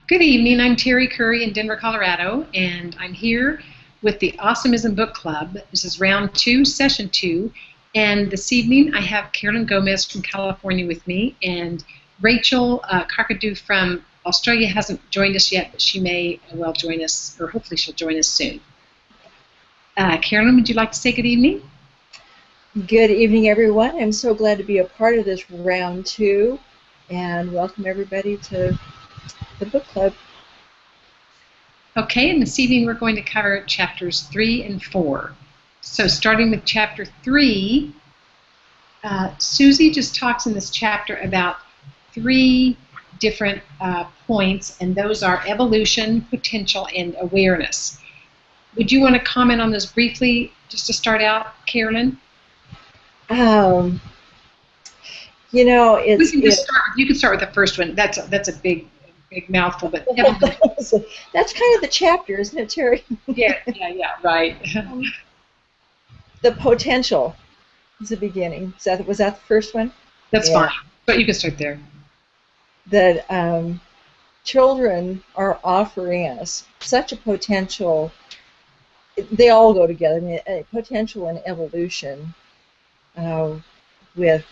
Good evening. I'm Terrie Curry in Denver, Colorado, and I'm here with the Awesomism Book Club. This is round 2, session 2, and this evening I have Karilyn Gomez from California with me, and Rachael Karkour from Australia hasn't joined us yet, but she may well join us, or hopefully she'll join us soon. Karilyn, would you like to say good evening? Good evening, everyone. I'm so glad to be a part of this round 2, and welcome everybody to the book club. Okay, and this evening we're going to cover chapters 3 and 4. So starting with chapter 3, Suzy just talks in this chapter about 3 different points, and those are evolution, potential, and awareness. Would you want to comment on this briefly, just to start out, Karilyn? You know, it's... You can start with the first one. That's a big mouthful, but that's kind of the chapter, isn't it, Terrie? yeah, right. The potential is the beginning. Was that the first one? That's fine, but you can start there. That children are offering us such a potential. They all go together. I mean, a potential and evolution, with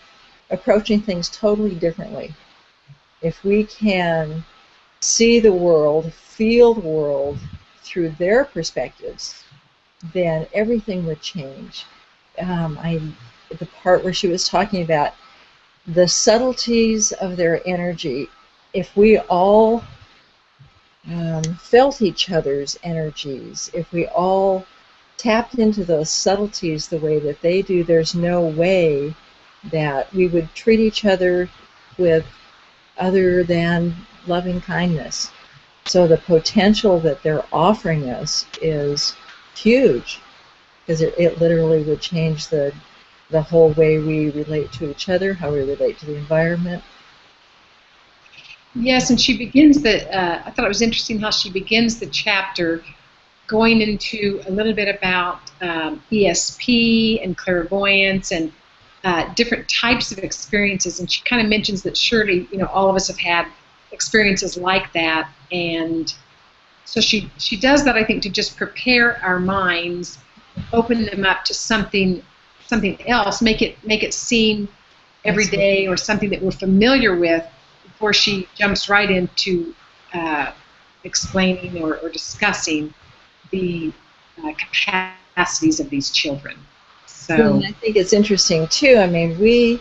approaching things totally differently. If we can see the world, feel the world through their perspectives, then everything would change. The part where she was talking about the subtleties of their energy, if we all felt each other's energies, if we all tapped into those subtleties the way that they do, there's no way that we would treat each other with other than loving kindness. So the potential that they're offering us is huge, because it literally would change the whole way we relate to each other, how we relate to the environment. Yes, and she begins I thought it was interesting how she begins the chapter going into a little bit about ESP and clairvoyance and different types of experiences, and she kind of mentions that surely, all of us have had experiences like that, and so she does that, I think, to just prepare our minds, open them up to something else, make it seem everyday or something that we're familiar with, before she jumps right into explaining or discussing the capacities of these children. So I think it's interesting too. I mean,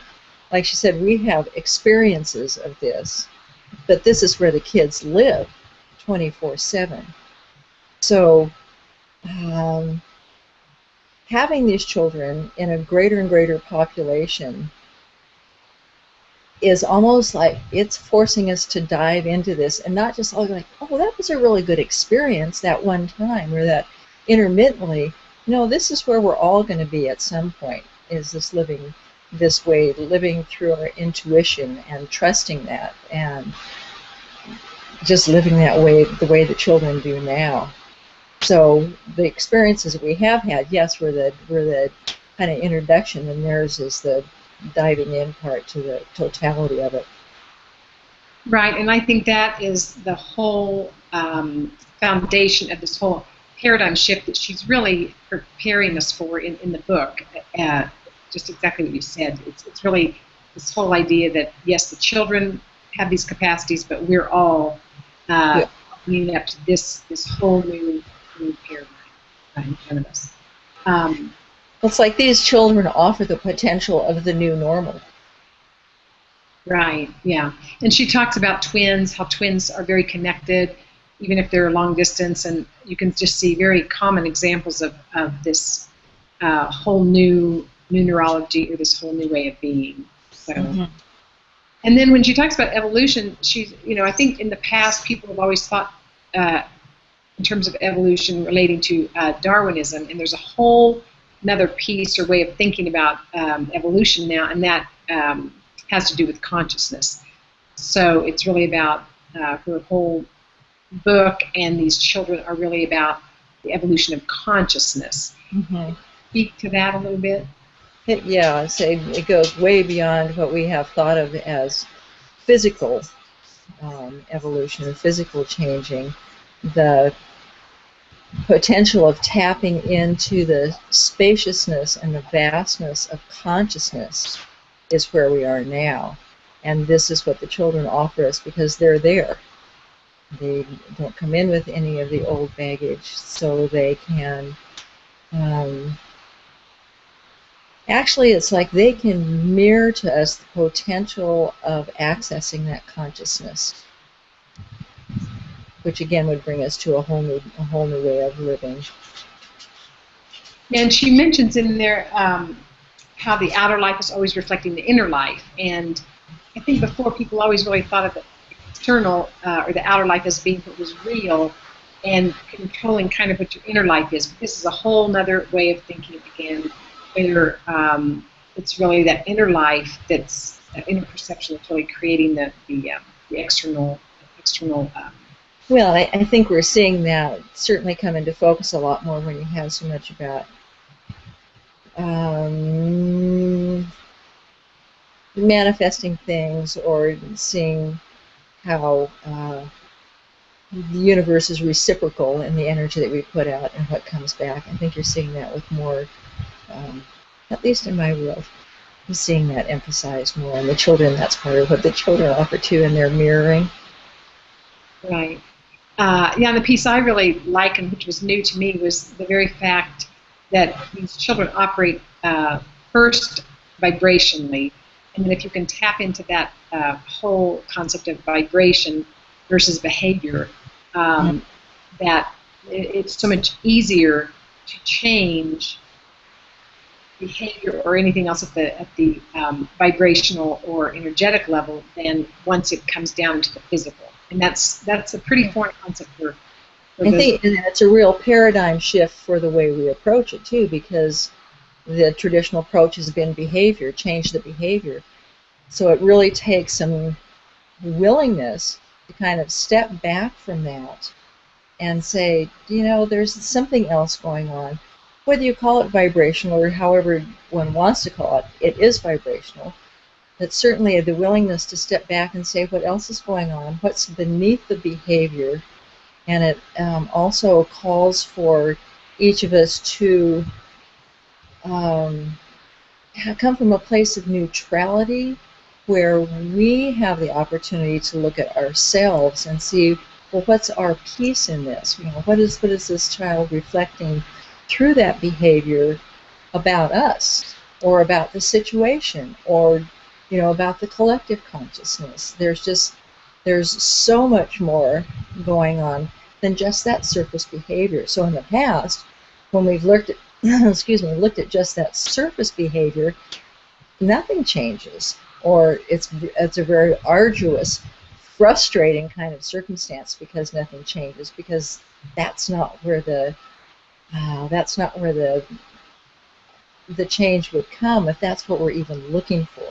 like she said, we have experiences of this, but this is where the kids live 24/7. So having these children in a greater and greater population is almost like it's forcing us to dive into this and not just all like, oh, that was a really good experience that one time, or that intermittently. No, this is where we're all going to be at some point, is this living this way, living through our intuition and trusting that, and just living that way, the way the children do now. So the experiences that we have had, yes, were the kind of introduction, and theirs is the diving in part to the totality of it. Right, and I think that is the whole foundation of this whole paradigm shift that she's really preparing us for in the book. Just exactly what you said. It's really this whole idea that, yes, the children have these capacities, but we're all leading up to this whole new paradigm in front of us. It's like these children offer the potential of the new normal. Right, yeah. And she talks about twins, how twins are very connected, even if they're long distance, and you can just see very common examples of this whole new neurology, or this whole new way of being. So, and then when she talks about evolution, she's, I think in the past people have always thought in terms of evolution relating to Darwinism, and there's a whole another piece or way of thinking about evolution now, and that has to do with consciousness. So it's really about her whole book, and these children are really about the evolution of consciousness. Speak to that a little bit. Yeah, say it goes way beyond what we have thought of as physical evolution and physical changing, the potential of tapping into the spaciousness and the vastness of consciousness is where we are now. And this is what the children offer us because they're there. They don't come in with any of the old baggage, so they can actually, it's like they can mirror to us the potential of accessing that consciousness, which again would bring us to a whole new way of living. And she mentions in there how the outer life is always reflecting the inner life, and I think before people always really thought of the external or the outer life as being what was real and controlling kind of what your inner life is. But this is a whole nother way of thinking again, where it's really that inner life that's that inner perception that's really creating the external. Well, I think we're seeing that certainly come into focus a lot more when you have so much about manifesting things or seeing how the universe is reciprocal in the energy that we put out and what comes back. I think you're seeing that with more, at least in my world, I'm seeing that emphasized more. And the children, that's part of what the children offer too in their mirroring. Right. Yeah, the piece I really like and which was new to me was the very fact that these children operate first vibrationally, and then if you can tap into that whole concept of vibration versus behavior, that it's so much easier to change behavior or anything else at the vibrational or energetic level than once it comes down to the physical. And that's a pretty foreign concept for I think it's a real paradigm shift for the way we approach it too, because the traditional approach has been behavior, change the behavior. So it really takes some willingness to kind of step back from that and say, you know, there's something else going on. Whether you call it vibrational or however one wants to call it, it is vibrational. But certainly the willingness to step back and say what else is going on, what's beneath the behavior, and it also calls for each of us to come from a place of neutrality where we have the opportunity to look at ourselves and see, well, what's our piece in this? You know, what is this child reflecting through that behavior about us or about the situation or, you know, about the collective consciousness? There's so much more going on than just that surface behavior. So in the past, when we've looked at looked at just that surface behavior, nothing changes, or it's a very arduous, frustrating kind of circumstance because nothing changes, because that's not where the change would come if that's what we're even looking for.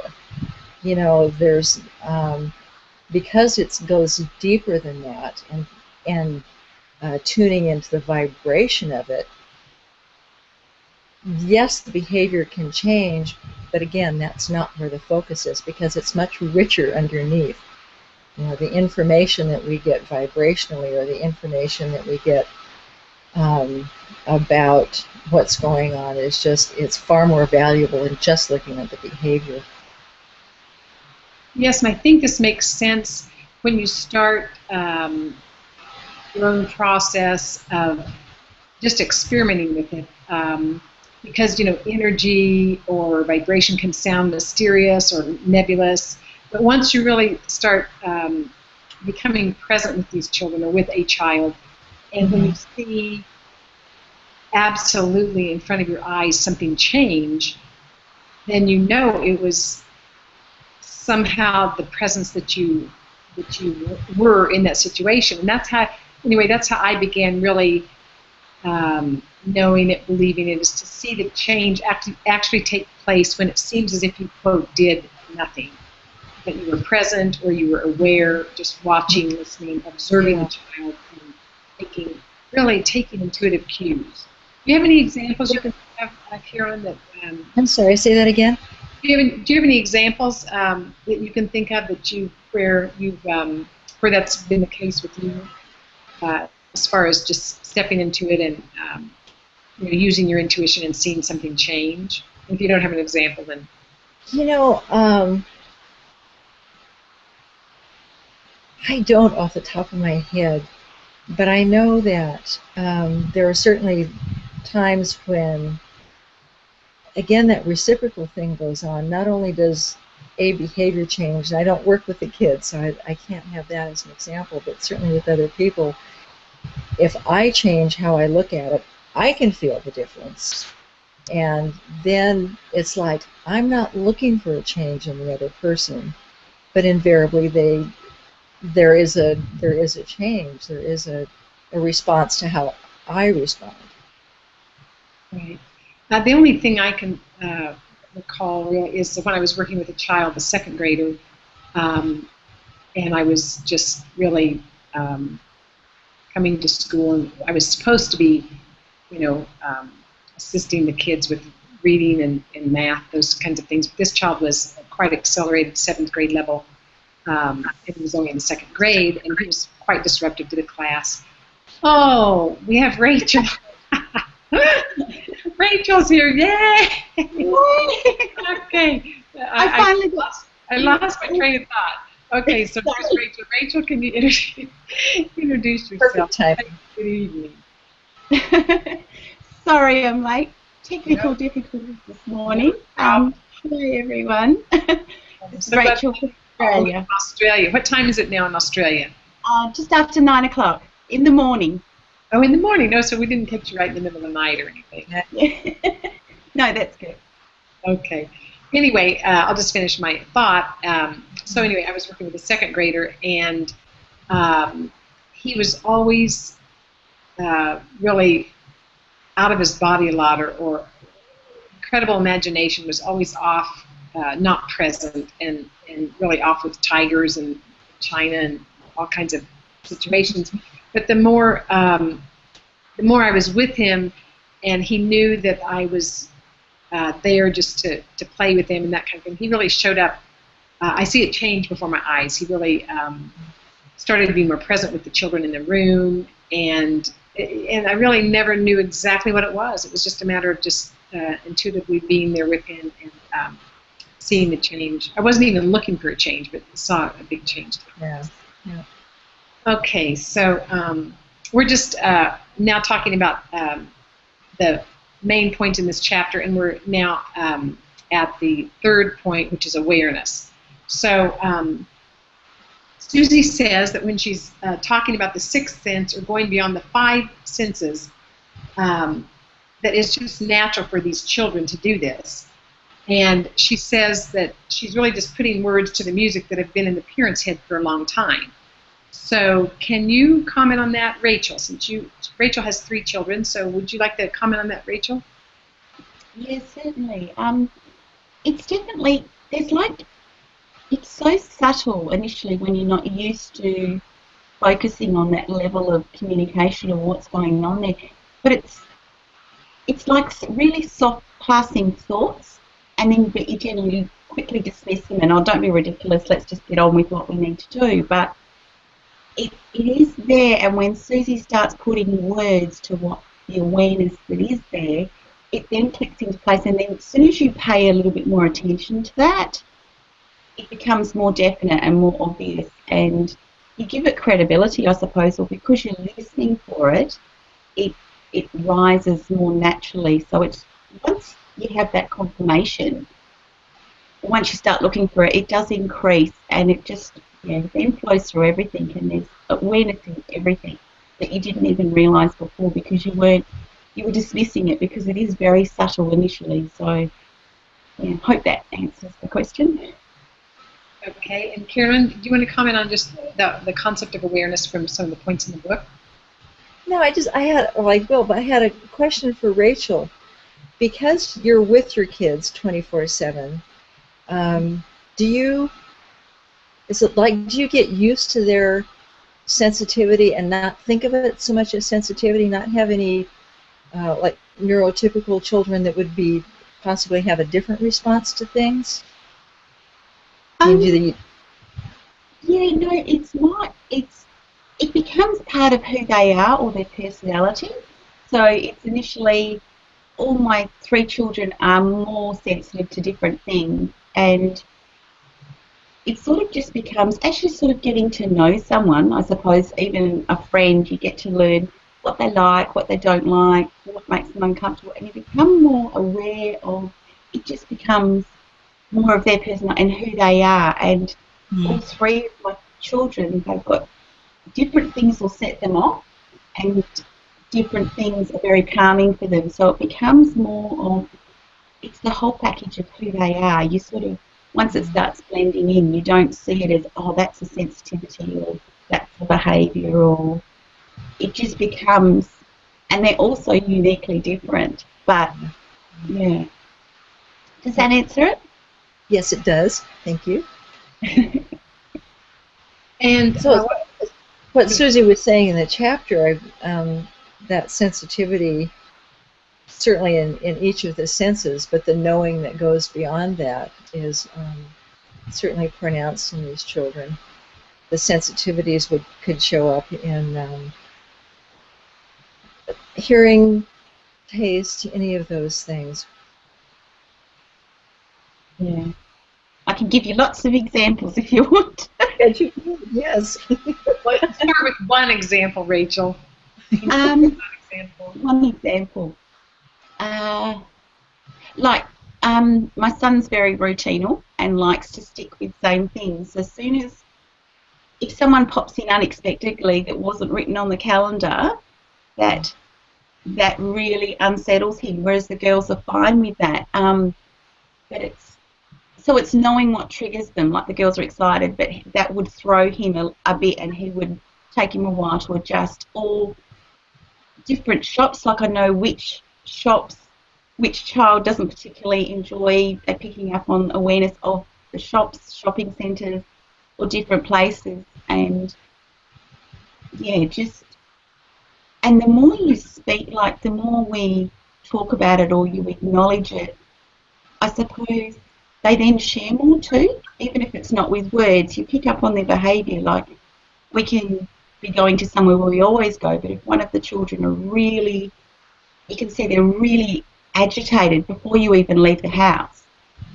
You know, there's because it goes deeper than that, and tuning into the vibration of it. Yes, the behavior can change, but again, that's not where the focus is, because it's much richer underneath. You know, the information that we get vibrationally, or the information that we get about what's going on, is it's far more valuable than just looking at the behavior. Yes, and I think this makes sense when you start your own process of just experimenting with it. Because, you know, energy or vibration can sound mysterious or nebulous, but once you really start becoming present with these children or with a child, and when you see absolutely in front of your eyes something change, then you know it was somehow the presence that you were in that situation. And that's how I began really knowing it, believing it, is to see the change actually take place when it seems as if you, quote, did nothing. That you were present, or you were aware, just watching, listening, observing the child, and taking intuitive cues. Do you have any examples you can have, Karilyn, that... I'm sorry, say that again? Do you have any examples that you can think of that where you've where that's been the case with you, as far as just stepping into it and using your intuition and seeing something change? If you don't have an example, then I don't off the top of my head, but I know that there are certainly times when, again, that reciprocal thing goes on. Not only does a behavior change, and I don't work with the kids, so I can't have that as an example, but certainly with other people, if I change how I look at it, I can feel the difference. And then it's like, I'm not looking for a change in the other person, but invariably there is a change, there is a response to how I respond. right. The only thing I can recall really is when I was working with a child, a second grader, and I was just really coming to school, and I was supposed to be, assisting the kids with reading and math, those kinds of things. But this child was quite accelerated, 7th grade level. And he was only in the 2nd grade, and he was quite disruptive to the class. Oh, we have Rachel. Rachel's here, yay! Okay. I lost my train of thought. Okay, so there's Rachel. Rachel, can you introduce yourself? Perfect timing. Good evening. Sorry, I'm late. Technical difficulties this morning. Hi, everyone. It's Rachel from Australia. Australia. What time is it now in Australia? Just after 9 o'clock in the morning. Oh, in the morning. No, so we didn't catch you right in the middle of the night or anything. No, that's good. Okay. Anyway, I'll just finish my thought. So anyway, I was working with a 2nd grader, and he was always really out of his body a lot, or incredible imagination, was always off, not present, and really off with tigers and China and all kinds of situations. But the more I was with him, and he knew that I was there just to play with him and that kind of thing, he really showed up. I see it change before my eyes. He really started to be more present with the children in the room, and I really never knew exactly what it was. It was just a matter of just intuitively being there with him and seeing the change. I wasn't even looking for a change, but saw a big change. Yeah. Yeah. Okay, so we're just now talking about the main point in this chapter, and we're now at the 3rd point, which is awareness. So Suzy says that when she's talking about the 6th sense, or going beyond the 5 senses, that it's just natural for these children to do this. And she says that she's really just putting words to the music that have been in the parents' head for a long time. So can you comment on that, Rachel? Since Rachel has 3 children, so would you like to comment on that, Rachel? Yes, certainly. It's definitely, it's so subtle initially when you're not used to focusing on that level of communication or what's going on there. But it's like really soft passing thoughts, and then you generally quickly dismiss them and, oh, don't be ridiculous, let's just get on with what we need to do. But it is there, and when Suzy starts putting words to what the awareness that is there, it then clicks into place, and then as soon as you pay a little bit more attention to that, it becomes more definite and more obvious, and you give it credibility, I suppose, or because you're listening for it, it rises more naturally. So it's, once you have that confirmation, once you start looking for it, it does increase, and it just then flows through everything, and there's awareness in everything that you didn't even realise before because you were dismissing it because it is very subtle initially. So yeah, hope that answers the question. Okay, and Karilyn, do you want to comment on just the concept of awareness from some of the points in the book? No, I had a question for Rachel. Because you're with your kids 24/7, do you get used to their sensitivity and not think of it so much as sensitivity, not have any like neurotypical children that would be possibly have a different response to things? Yeah, no, it's not. it becomes part of who they are or their personality. So it's initially, all my 3 children are more sensitive to different things, and it sort of just becomes, as you're sort of getting to know someone, I suppose, even a friend, you get to learn what they like, what they don't like, what makes them uncomfortable, and you become more aware of, it just becomes more of their personality and who they are. And all 3 of my children, they've got different things will set them off, and different things are very calming for them. So it becomes more of, it's the whole package of who they are. You sort of, once it starts blending in, you don't see it as, oh, that's a sensitivity or that's a behaviour, or it just becomes, and they're also uniquely different. But, yeah. Does that answer it? Yes, it does. Thank you. And so what Suzy was saying in the chapter, that sensitivity, certainly in each of the senses, but the knowing that goes beyond that is certainly pronounced in these children. The sensitivities could show up in hearing, taste, any of those things. Yeah. I can give you lots of examples if you want. Yes. Let's start with one example, Rachel. One example. My son's very routinal and likes to stick with same things. As soon as, if someone pops in unexpectedly that wasn't written on the calendar, that really unsettles him, whereas the girls are fine with that. But it's knowing what triggers them. Like, the girls are excited, but that would throw him a bit, and he would take him a while to adjust. Or different shops, like I know which child doesn't particularly enjoy. They're picking up on awareness of the shops, shopping centres, or different places. And yeah, and the more you speak, like the more we talk about it or you acknowledge it, I suppose they then share more too, even if it's not with words. You pick up on their behaviour. Like, we can be going to somewhere where we always go, but if one of the children are really, you can see they're really agitated before you even leave the house.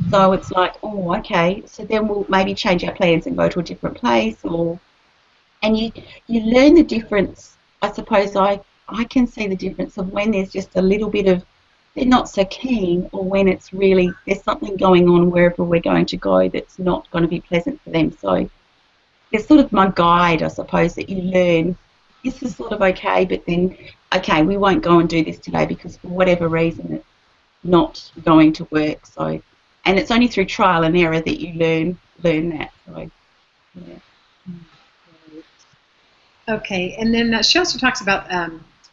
So it's like, oh, okay, so then we'll maybe change our plans and go to a different place. And you learn the difference. I suppose I can see the difference of when there's just a little bit of, they're not so keen, or when it's really, there's something going on wherever we're going to go that's not going to be pleasant for them. So there's sort of my guide, I suppose, that you learn. This is sort of okay, but then, okay, we won't go and do this today because for whatever reason it's not going to work. So, and it's only through trial and error that you learn that. So, yeah. Okay, and then she also talks about,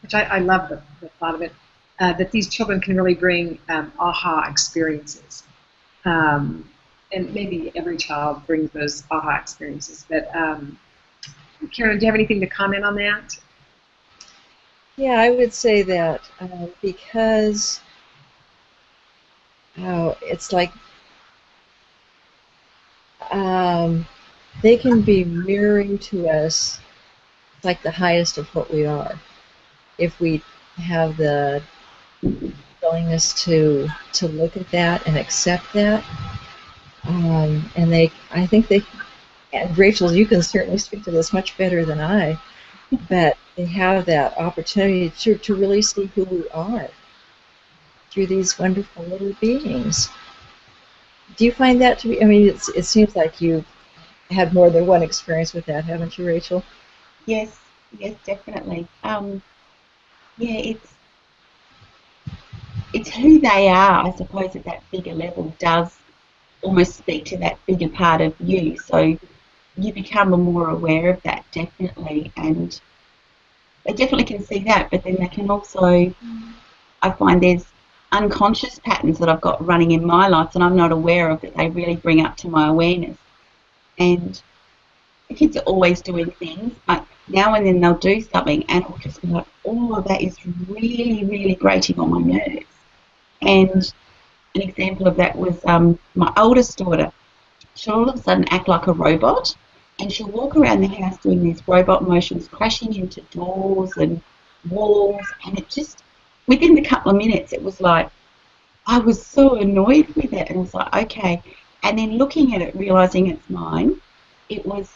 which I love the thought of it, that these children can really bring aha experiences. And maybe every child brings those aha experiences. But Karilyn, do you have anything to comment on that? Yeah, I would say that because it's like they can be mirroring to us like the highest of what we are, if we have the willingness to look at that and accept that. And I think they, and Rachel, you can certainly speak to this much better than I, but they have that opportunity to really see who we are through these wonderful little beings. Do you find that to be, I mean, it seems like you've had more than one experience with that, haven't you, Rachel? Yes, definitely. Yeah, it's who they are, I suppose, at that bigger level does almost speak to that bigger part of you. So you become more aware of that, definitely, and they definitely can see that, but then they can also, I find there's unconscious patterns that I've got running in my life that I'm not aware of, that they really bring up to my awareness. And the kids are always doing things, but now and then they'll do something and I'll just be like, oh, that is really, really grating on my nerves. And an example of that was my oldest daughter. She'll all of a sudden act like a robot, and she'll walk around the house doing these robot motions, crashing into doors and walls, and it just, within a couple of minutes, it was like, I was so annoyed with it, and I was like, okay. And then looking at it, realising it's mine, it was,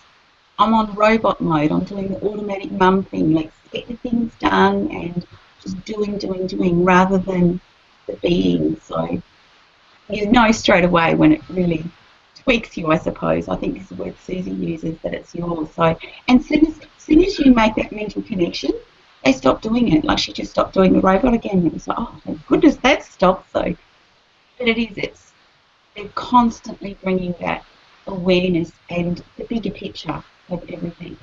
I'm on robot mode. I'm doing the automatic mum thing, like get the things done and just doing, rather than the being. So you know straight away when it really tweaks you, I suppose. I think is the word Suzy uses, that it's yours. So, and soon as you make that mental connection, they stop doing it. Like she just stopped doing the robot again. It was like, oh, thank goodness that stopped. So, but they're constantly bringing that awareness and the bigger picture of everything.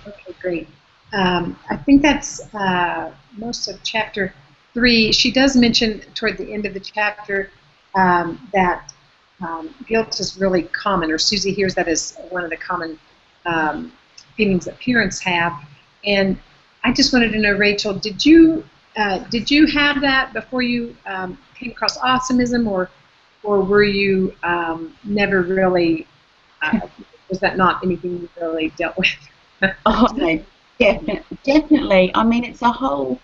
Okay, great. I think that's most of chapter 3. She does mention toward the end of the chapter that guilt is really common, or Suzy hears that as one of the common feelings that parents have. And I just wanted to know, Rachel, did you have that before you came across Awesomism, or were you never really? Was that not anything you really dealt with? Oh no, definitely. I mean, it's a whole.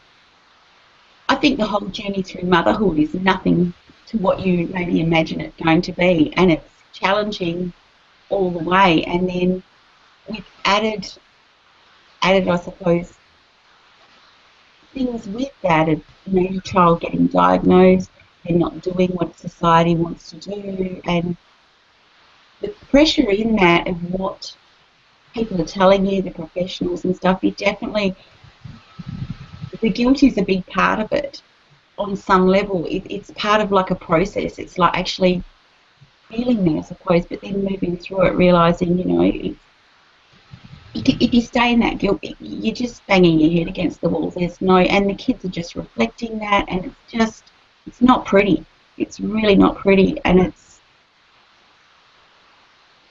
I think the whole journey through motherhood is nothing to what you maybe imagine it going to be, and it's challenging all the way. And then with added, I suppose, things with that, you know, your child getting diagnosed, they're not doing what society wants to do, and the pressure in that of what people are telling you, the professionals and stuff, you definitely, the guilt is a big part of it on some level. It's part of like a process. It's like actually feeling that, I suppose, but then moving through it, realising, you know, if you stay in that guilt, you're just banging your head against the wall. There's no, and the kids are just reflecting that, and it's just, it's not pretty. It's really not pretty, and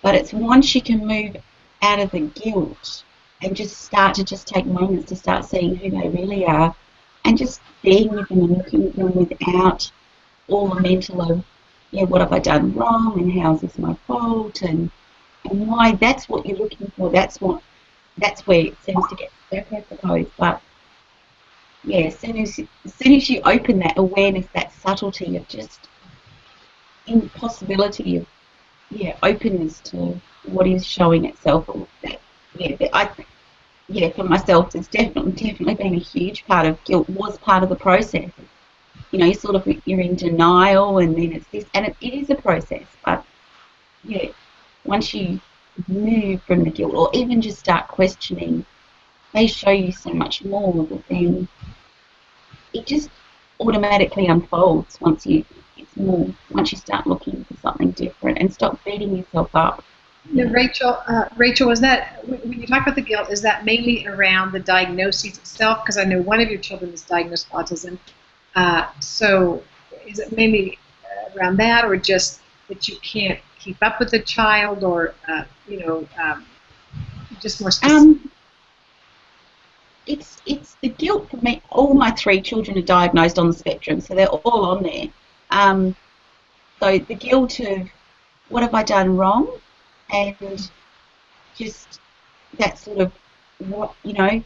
but it's once you can move out of the guilt and just start to just take moments to start seeing who they really are, and just being with them and looking at them without all the mental of, yeah, what have I done wrong, and how is this my fault, and why. That's what you're looking for. That's where it seems to get stuck, I suppose. But yeah, as soon as you open that awareness, that subtlety of just impossibility of, yeah, openness to what is showing itself, or that, yeah, for myself, there's definitely been a huge part of guilt, was part of the process. You know, you're in denial, and then it's this, and it is a process. But yeah, once you move from the guilt, or even just start questioning, they show you so much more, but then it just automatically unfolds once you start looking for something different and stop beating yourself up. Now, Rachel, is that, when you talk about the guilt, is that mainly around the diagnosis itself? Because I know one of your children is diagnosed with autism. So is it mainly around that, or just that you can't keep up with the child, or just more specific? It's the guilt for me. All my 3 children are diagnosed on the spectrum, so they're all on there. So the guilt of what have I done wrong, and just that sort of, what, you know,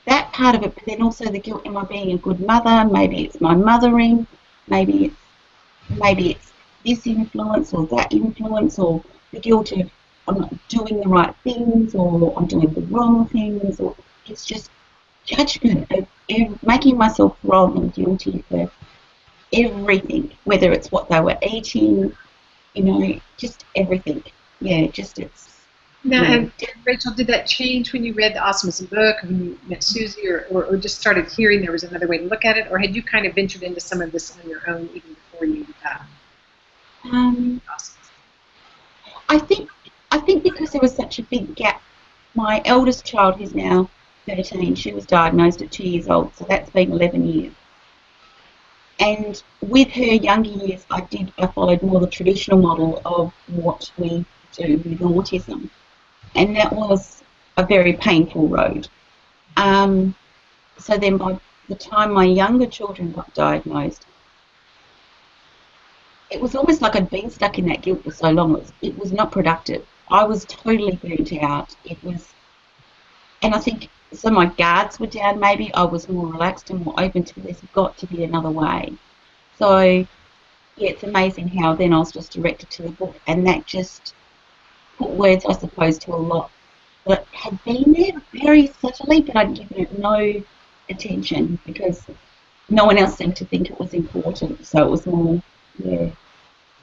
that part of it. But then also the guilt: am I being a good mother? Maybe it's my mothering. Maybe it's this influence or that influence, or the guilt of I'm not doing the right things, or I'm doing the wrong things, or it's just judgment of making myself wrong and guilty for everything, whether it's what they were eating, you know, just everything. Yeah, just it's. Now, Yeah. and Rachel, did that change when you read the Awesomism book, or when you met Suzy, or just started hearing there was another way to look at it, or had you kind of ventured into some of this on your own even before you I think because there was such a big gap. My eldest child, who's now 13, she was diagnosed at 2 years old, so that's been 11 years. And with her younger years, I followed more the traditional model of what we do with autism, and that was a very painful road. So then by the time my younger children got diagnosed, it was almost like I'd been stuck in that guilt for so long. It was not productive. I was totally burnt out. It was, and I think so my guards were down maybe. I was more relaxed and more open to there's got to be another way. So, yeah, it's amazing how then I was just directed to the book, and that just put words, I suppose, to a lot that had been there very subtly, but I'd given it no attention because no one else seemed to think it was important. So it was more, yeah.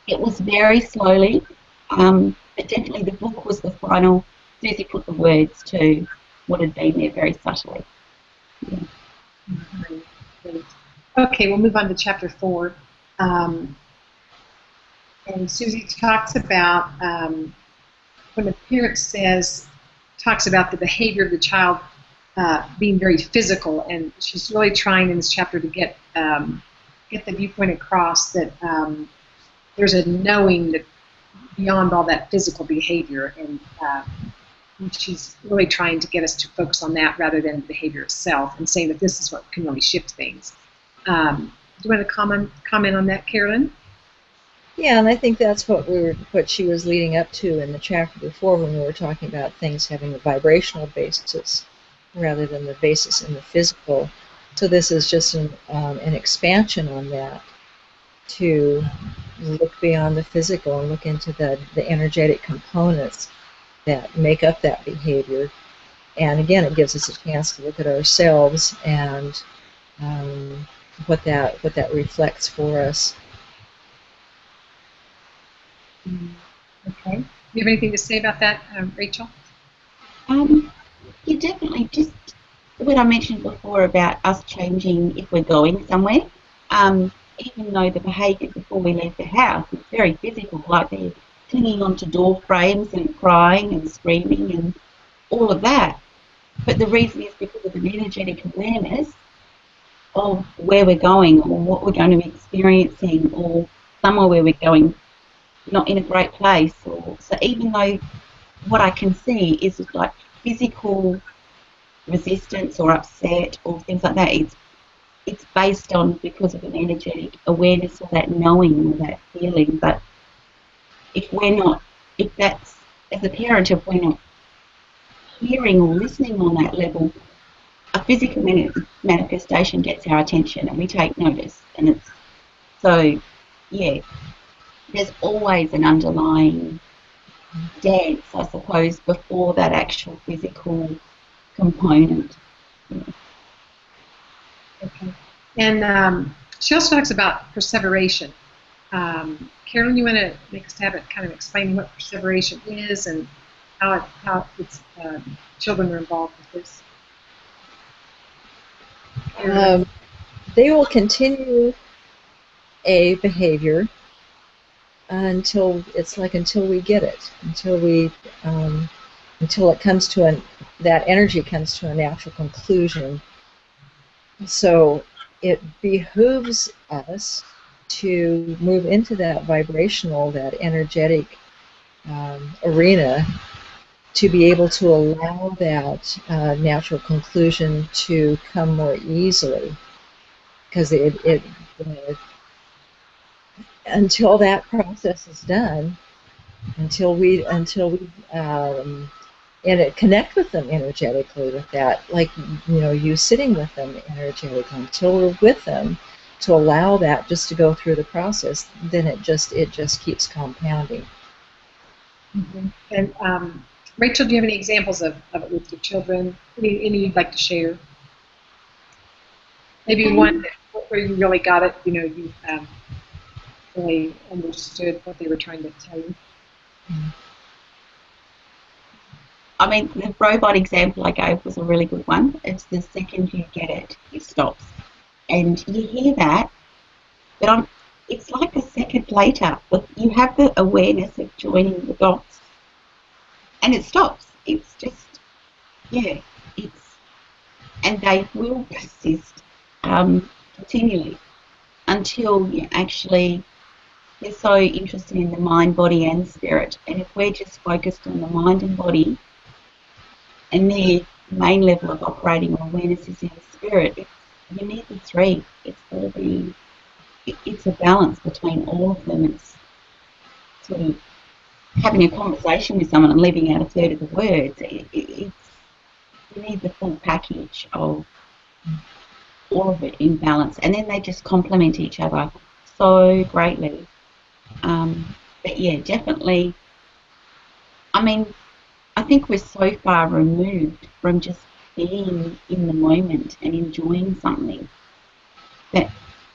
It was very slowly, but definitely the book was the final. Suzy put the words to what had been there very subtly. Yeah. Great. Okay, we'll move on to chapter 4. And Suzy talks about when a parent talks about the behavior of the child being very physical, and she's really trying in this chapter to get the viewpoint across that there's a knowing that beyond all that physical behavior, and she's really trying to get us to focus on that rather than the behavior itself, and saying that this is what can really shift things. Do you want to comment on that, Karilyn? Yeah, and I think that's what she was leading up to in the chapter before when we were talking about things having a vibrational basis rather than the basis in the physical. So this is just an expansion on that to look beyond the physical and look into the energetic components that make up that behavior. And again, it gives us a chance to look at ourselves and what that reflects for us. Okay. Do you have anything to say about that, Rachel? Yeah, definitely. Just what I mentioned before about us changing if we're going somewhere. Even though the behaviour before we leave the house is very physical, like they're clinging onto door frames and crying and screaming and all of that. But the reason is because of an energetic awareness of where we're going or what we're going to be experiencing or somewhere where we're going not in a great place. So even though what I can see is like physical resistance or upset or things like that, it's based on because of an energetic awareness or that knowing or that feeling. But if that's, as a parent, if we're not hearing or listening on that level, a physical manifestation gets our attention and we take notice. And it's, so, yeah, there's always an underlying dance, I suppose, before that actual physical component. Yeah. Okay. And she also talks about perseveration. Karilyn, you want to make a stab at kind of explaining what perseveration is and how it's children are involved with this? They will continue a behavior until we get it, until it comes to that energy comes to a natural conclusion. So it behooves us to move into that vibrational, that energetic arena to be able to allow that natural conclusion to come more easily, because until that process is done, until we connect with them energetically with that, like you sitting with them energetically, until we're with them to allow that just to go through the process, then it just keeps compounding. Mm-hmm. And Rachel, do you have any examples of it with your children? Any you'd like to share? Maybe one where you really got it, you really understood what they were trying to tell you. I mean, the robot example I gave was a really good one. It's the second you get it, it stops. And you hear that, but it's like a second later, but you have the awareness of joining the dots, and it stops. It's just, yeah, and they will persist continually until you're so interested in the mind, body, and spirit. And if we're just focused on the mind and body, and their main level of operating or awareness is in the spirit, you need the three. It's got to be it's a balance between all of them. It's sort of having a conversation with someone and leaving out a third of the words. It's you need the full package of all of it in balance, and then they just complement each other so greatly. But yeah, definitely. I mean, I think we're so far removed from just being in the moment and enjoying something that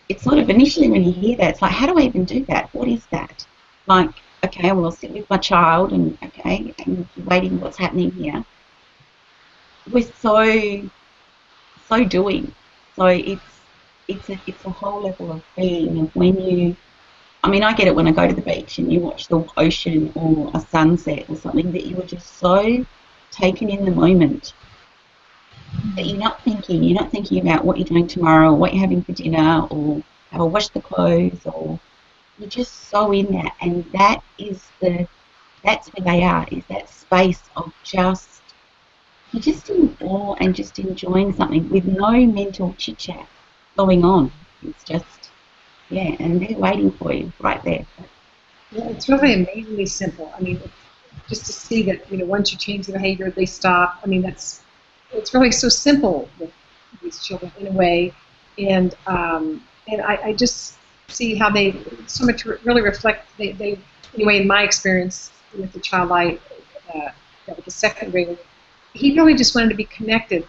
it's sort of initially when you hear that, it's like, how do I even do that? What is that? Like, okay, well, I'll sit with my child and okay, and waiting what's happening here. We're so doing. So it's a whole level of being. And when you, I mean, I get it when I go to the beach and you watch the ocean or a sunset or something, that you are just so taken in the moment that you're not thinking about what you're doing tomorrow or what you're having for dinner or how I wash the clothes, or you're just so in that. And that's where they are, is that space of just, you're just in awe and just enjoying something with no mental chit-chat going on. It's just, yeah, and they're waiting for you right there. Yeah, it's really amazingly simple. I mean, just to see that, once you change the behavior, they stop. I mean, it's really so simple with these children in a way, and I just see how they so much really reflect. They anyway, in my experience with the child with the second grader, he really just wanted to be connected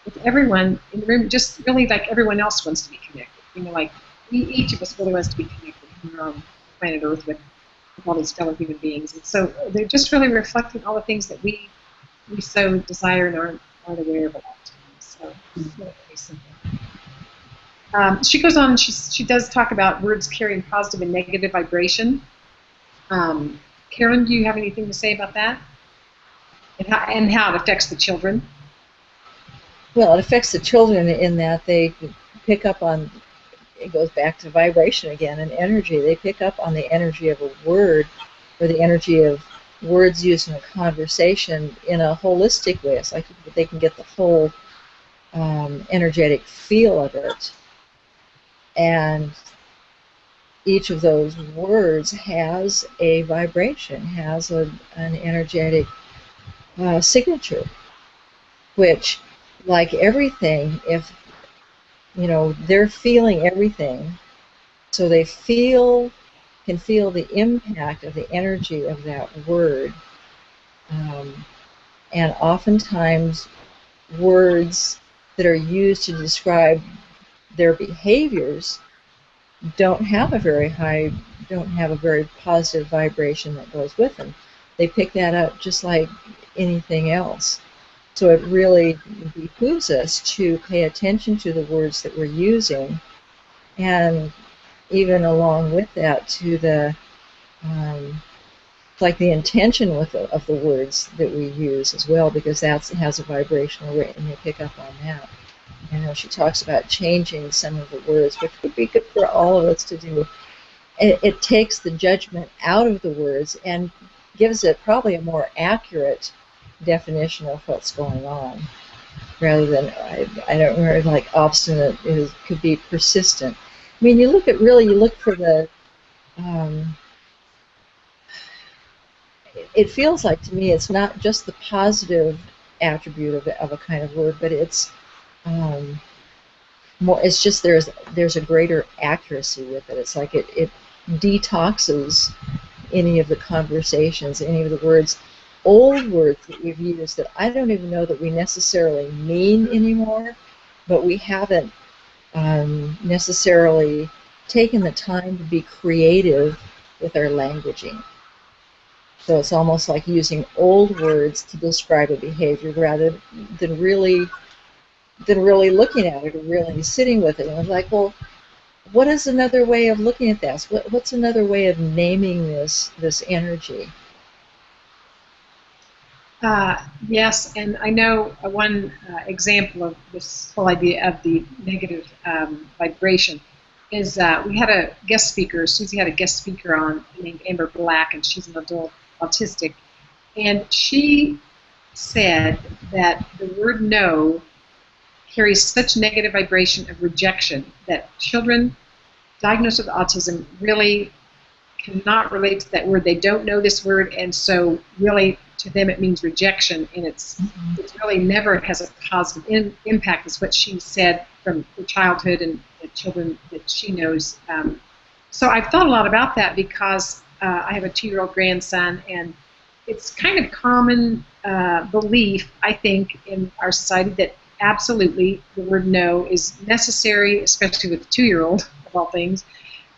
with everyone in the room, just really like everyone else wants to be connected. Like each of us really wants to be connected on our own planet Earth with all these fellow human beings, and so they're just really reflecting all the things that we so desire and aren't aware of at all times. So it's really simple. She goes on. She does talk about words carrying positive and negative vibration. Karilyn, do you have anything to say about that? And how it affects the children? Well, it affects the children in that they pick up on, it goes back to vibration again and energy. They pick up on the energy of a word or the energy of words used in a conversation in a holistic way. It's like they can get the whole energetic feel of it. And each of those words has a vibration, has an energetic signature, which, like everything, if they're feeling everything, so they can feel the impact of the energy of that word, and oftentimes words that are used to describe their behaviors don't have a very positive vibration that goes with them. They pick that up just like anything else. So it really behooves us to pay attention to the words that we're using, and even along with that to the like the intention of the words that we use as well, because that has a vibrational rate, and they pick up on that. She talks about changing some of the words, which would be good for all of us to do. It takes the judgment out of the words and gives it probably a more accurate definition of what's going on, rather than, I don't remember, like obstinate could be persistent. I mean, you look for the, it feels like to me it's not just the positive attribute of a kind of word, but it's more, it's just there's a greater accuracy with it. It's like it detoxes any of the conversations, any of the words, old words that we've used that I don't even know that we necessarily mean anymore, but we haven't necessarily taken the time to be creative with our languaging. So it's almost like using old words to describe a behavior rather than really looking at it or really sitting with it. And I'm like, well, what is another way of looking at this? What's another way of naming this energy? Yes, and I know one example of this whole idea of the negative vibration is we had a guest speaker. Suzy had a guest speaker on named Amber Black, and she's an adult autistic, and she said that the word no carries such negative vibration of rejection that children diagnosed with autism really cannot relate to that word. They don't know this word, and so really to them it means rejection, and it's really never has a positive impact, is what she said from her childhood and the children that she knows. So I've thought a lot about that because I have a 2-year-old grandson, and it's kind of common belief, I think, in our society that absolutely the word no is necessary, especially with a 2-year-old, of all things,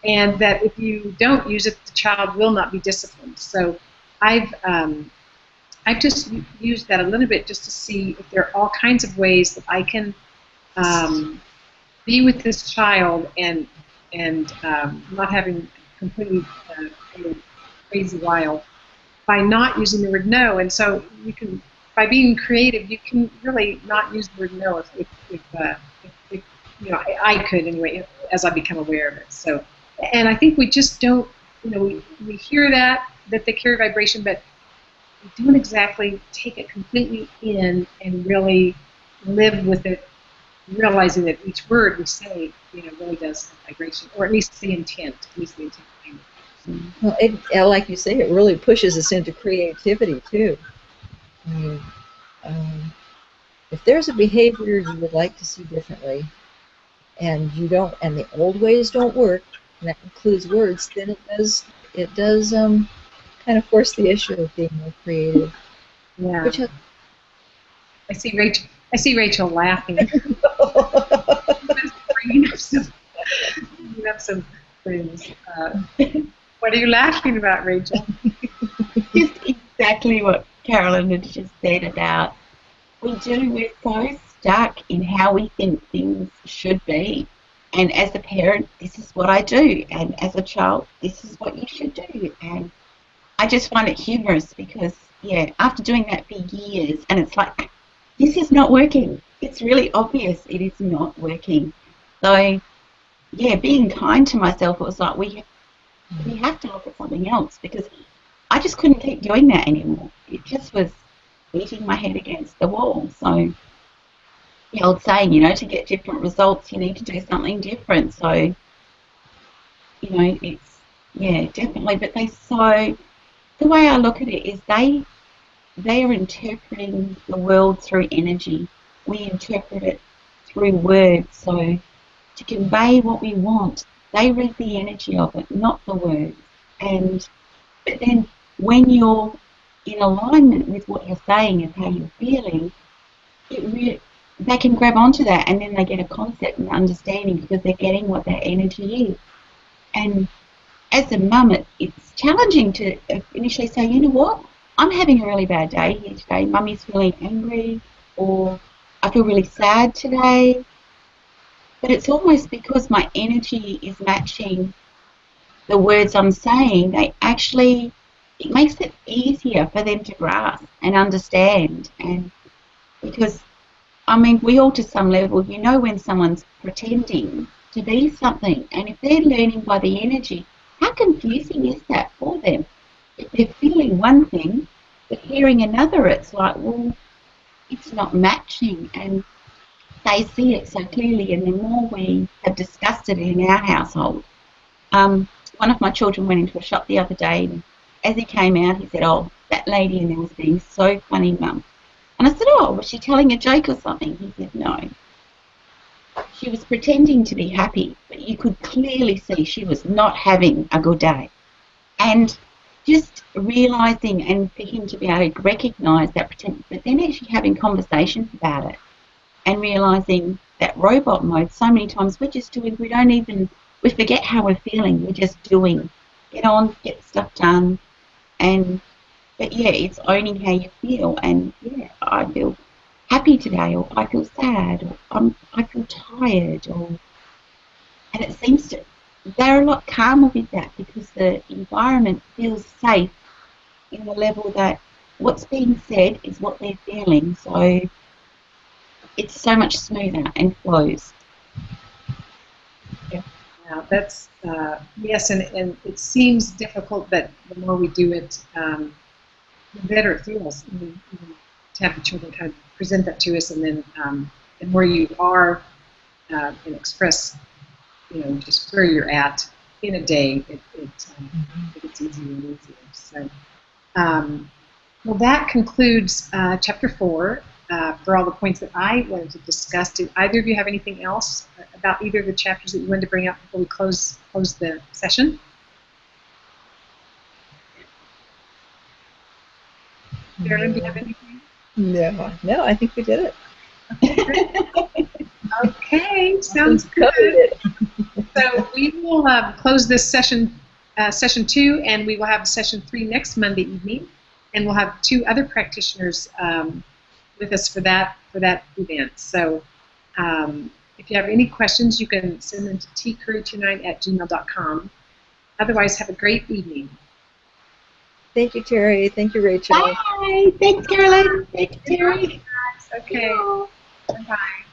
and that if you don't use it, the child will not be disciplined. So I've just used that a little bit just to see if there are all kinds of ways that I can be with this child and not having completely crazy wild by not using the word no. And so you can, by being creative, you can really not use the word no if you know, I could anyway, as I become aware of it. So, and I think we just don't, you know, we hear that they carry vibration, but we don't exactly take it completely in and really live with it, realizing that each word we say, you know, really does have vibration, or at least the intent, Well, like you say, it really pushes us into creativity too. I mean, if there's a behavior you would like to see differently, and you don't, and the old ways don't work, and that includes words, then it does kind of force the issue of being more creative. Yeah. Which I see Rachel laughing. bringing up some things. What are you laughing about, Rachel? Just exactly what Karilyn had just said about we're so stuck in how we think things should be. And as a parent, this is what I do. And as a child, this is what you should do. And I just find it humorous because, yeah, after doing that for years, and it's like, this is not working. It's really obvious it is not working. So, yeah, being kind to myself, it was like, we have to look at something else, because I just couldn't keep doing that anymore. It just was beating my head against the wall. So the old saying, you know, to get different results, you need to do something different. So, you know, it's, yeah, definitely. But the way I look at it is they are interpreting the world through energy. We interpret it through words. So to convey what we want, they read the energy of it, not the words. But then when you're in alignment with what you're saying and how you're feeling, they can grab onto that, and then they get a concept and understanding because they're getting what that energy is. And as a mum, it's challenging to initially say, you know what, I'm having a really bad day here today. Mummy's feeling angry, or I feel really sad today. But it's almost because my energy is matching the words I'm saying, it makes it easier for them to grasp and understand. And because, I mean, we all to some level, you know when someone's pretending to be something, and if they're learning by the energy, how confusing is that for them? If they're feeling one thing, but hearing another, it's like, well, it's not matching, and they see it so clearly, and the more we have discussed it in our household. One of my children went into a shop the other day, and as he came out, he said, oh, that lady in there was being so funny, Mum. And I said, oh, was she telling a joke or something? He said, no. She was pretending to be happy, but you could clearly see she was not having a good day. And just realising, and for him to be able to recognise that pretend, but then actually having conversations about it and realising that robot mode, so many times we're just doing, we forget how we're feeling, we're just doing. Get on, get stuff done, but yeah, it's owning how you feel, and yeah, I feel happy today, or I feel sad, or I feel tired, and it seems they're a lot calmer with that because the environment feels safe in the level that what's being said is what they're feeling, so it's so much smoother and flows. Yeah, that's yes, and it seems difficult, but the more we do it, the better it feels. To have the children kind of present that to us, and then the more you are and express just where you're at in a day, it gets easier and easier. So, well, that concludes Chapter 4 for all the points that I wanted to discuss. Did either of you have anything else about either of the chapters that you wanted to bring up before we close the session? Karilyn, do you have anything? No, I think we did it. Okay, sounds good. So we will close this session 2, and we will have session 3 next Monday evening, and we'll have 2 other practitioners with us for that event. So if you have any questions, you can send them to tcurry29@gmail.com. Otherwise, have a great evening. Thank you, Terrie. Thank you, Rachel. Bye. Thanks, Karilyn. Thanks, Terrie. Okay. Bye-bye.